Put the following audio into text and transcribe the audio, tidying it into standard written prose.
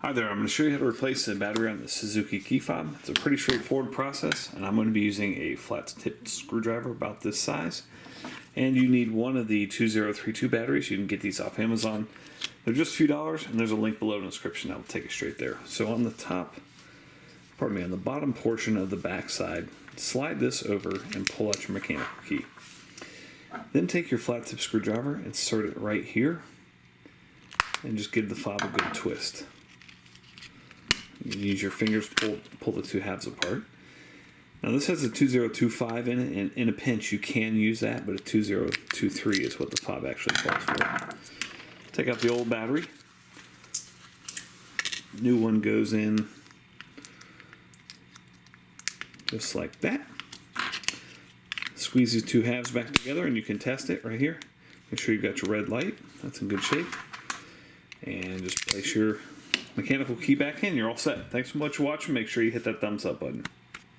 Hi there, I'm going to show you how to replace a battery on the Suzuki key fob. It's a pretty straightforward process, and I'm going to be using a flat tip screwdriver about this size. And you need one of the 2032 batteries. You can get these off Amazon. They're just a few dollars, and there's a link below in the description that will take you straight there. So on the on the bottom portion of the back side, slide this over and pull out your mechanical key. Then take your flat tip screwdriver, insert it right here, and just give the fob a good twist. You can use your fingers to pull the two halves apart. Now this has a 2025 in it, and in a pinch you can use that, but a 2023 is what the fob actually calls for. Take out the old battery. New one goes in just like that. Squeeze these two halves back together and you can test it right here. Make sure you've got your red light. That's in good shape. And just place your mechanical key back in. You're all set. Thanks so much for watching. Make sure you hit that thumbs up button.